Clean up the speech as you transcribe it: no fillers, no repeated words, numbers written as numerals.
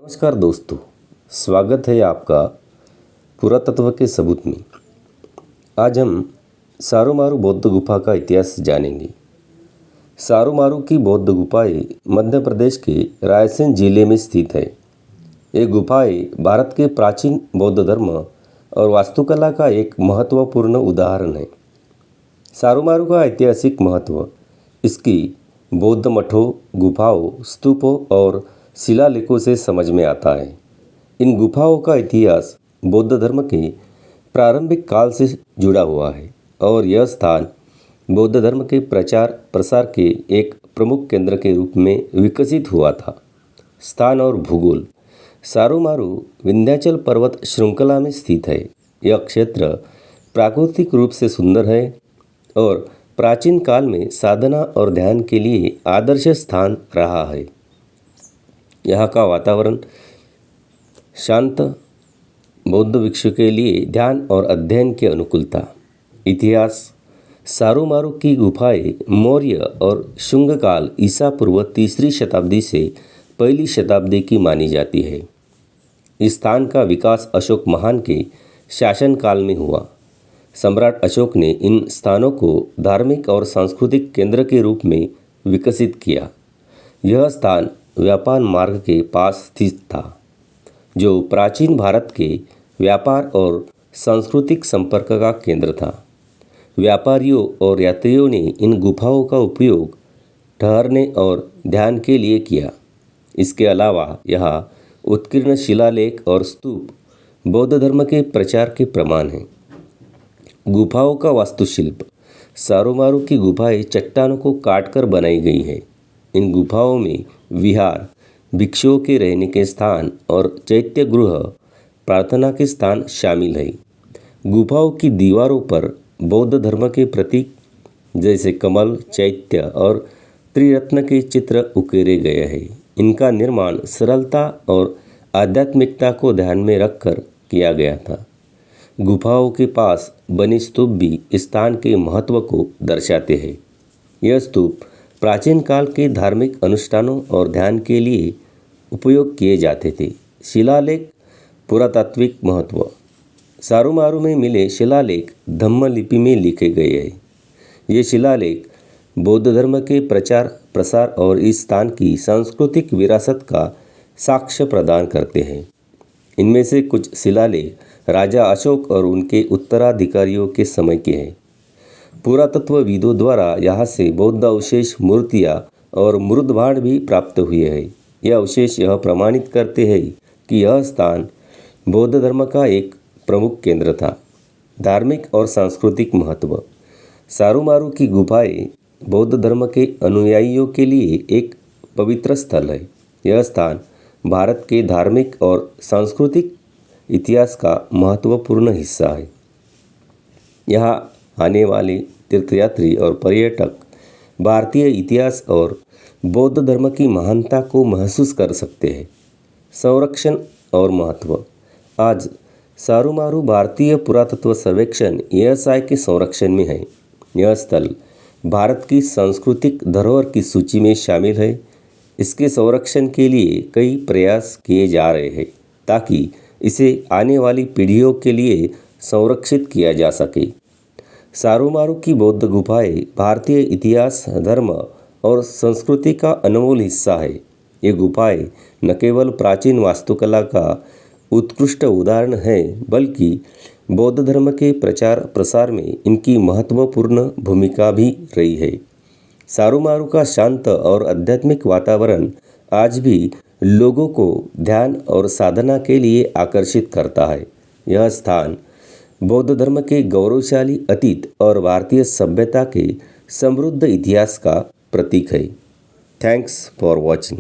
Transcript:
नमस्कार दोस्तों, स्वागत है आपका पुरातत्व के सबूत में। आज हम सारोमारू बौद्ध गुफा का इतिहास जानेंगे। सारोमारू की बौद्ध गुफाएं मध्य प्रदेश के रायसेन जिले में स्थित है। ये गुफाएं भारत के प्राचीन बौद्ध धर्म और वास्तुकला का एक महत्वपूर्ण उदाहरण है। सारोमारू का ऐतिहासिक महत्व इसकी बौद्ध मठों, गुफाओं, स्तूपों और शिलालेखों से समझ में आता है। इन गुफाओं का इतिहास बौद्ध धर्म के प्रारंभिक काल से जुड़ा हुआ है और यह स्थान बौद्ध धर्म के प्रचार प्रसार के एक प्रमुख केंद्र के रूप में विकसित हुआ था। स्थान और भूगोल। सारोमारू विंध्याचल पर्वत श्रृंखला में स्थित है। यह क्षेत्र प्राकृतिक रूप से सुंदर है और प्राचीन काल में साधना और ध्यान के लिए आदर्श स्थान रहा है। यहाँ का वातावरण शांत, बौद्ध भिक्षु के लिए ध्यान और अध्ययन के अनुकूलता। इतिहास। सारोमारू की गुफाएं मौर्य और शुंग काल ईसा पूर्व 3री शताब्दी से 1ली शताब्दी की मानी जाती है। इस स्थान का विकास अशोक महान के शासनकाल में हुआ। सम्राट अशोक ने इन स्थानों को धार्मिक और सांस्कृतिक केंद्र के रूप में विकसित किया। यह स्थान व्यापार मार्ग के पास स्थित था, जो प्राचीन भारत के व्यापार और सांस्कृतिक संपर्क का केंद्र था। व्यापारियों और यात्रियों ने इन गुफाओं का उपयोग ठहरने और ध्यान के लिए किया। इसके अलावा यहाँ उत्कीर्ण शिलालेख और स्तूप बौद्ध धर्म के प्रचार के प्रमाण हैं। गुफाओं का वास्तुशिल्प। सारोमारू की गुफाएं चट्टानों को काटकर बनाई गई हैं। इन गुफाओं में विहार, भिक्षुओं के रहने के स्थान और चैत्य गृह, प्रार्थना के स्थान शामिल है। गुफाओं की दीवारों पर बौद्ध धर्म के प्रतीक जैसे कमल, चैत्य और त्रिरत्न के चित्र उकेरे गए हैं। इनका निर्माण सरलता और आध्यात्मिकता को ध्यान में रखकर किया गया था। गुफाओं के पास बने स्तूप भी स्थान के महत्व को दर्शाते हैं। यह स्तूप प्राचीन काल के धार्मिक अनुष्ठानों और ध्यान के लिए उपयोग किए जाते थे। शिलालेख। पुरातात्विक महत्व। सारोमारू में मिले शिलालेख धम्म लिपि में लिखे गए हैं। ये शिलालेख बौद्ध धर्म के प्रचार प्रसार और इस स्थान की सांस्कृतिक विरासत का साक्ष्य प्रदान करते हैं। इनमें से कुछ शिलालेख राजा अशोक और उनके उत्तराधिकारियों के समय के हैं। पुरातत्वविदों द्वारा यहाँ से बौद्ध अवशेष, मूर्तियाँ और मृदभांड भी प्राप्त हुए हैं। यह अवशेष यह प्रमाणित करते हैं कि यह स्थान बौद्ध धर्म का एक प्रमुख केंद्र था। धार्मिक और सांस्कृतिक महत्व। सारोमारू की गुफाएं बौद्ध धर्म के अनुयायियों के लिए एक पवित्र स्थल है। यह स्थान भारत के धार्मिक और सांस्कृतिक इतिहास का महत्वपूर्ण हिस्सा है। यहाँ आने वाले तीर्थयात्री और पर्यटक भारतीय इतिहास और बौद्ध धर्म की महानता को महसूस कर सकते हैं। संरक्षण और महत्व। आज सारोमारू भारतीय पुरातत्व सर्वेक्षण ASI के संरक्षण में है। यह स्थल भारत की सांस्कृतिक धरोहर की सूची में शामिल है। इसके संरक्षण के लिए कई प्रयास किए जा रहे हैं ताकि इसे आने वाली पीढ़ियों के लिए संरक्षित किया जा सके। सारोमारू की बौद्ध गुफाएं भारतीय इतिहास, धर्म और संस्कृति का अनमोल हिस्सा है। ये गुफाएं न केवल प्राचीन वास्तुकला का उत्कृष्ट उदाहरण है, बल्कि बौद्ध धर्म के प्रचार प्रसार में इनकी महत्वपूर्ण भूमिका भी रही है। सारोमारू का शांत और आध्यात्मिक वातावरण आज भी लोगों को ध्यान और साधना के लिए आकर्षित करता है। यह स्थान बौद्ध धर्म के गौरवशाली अतीत और भारतीय सभ्यता के समृद्ध इतिहास का प्रतीक है। Thanks for watching.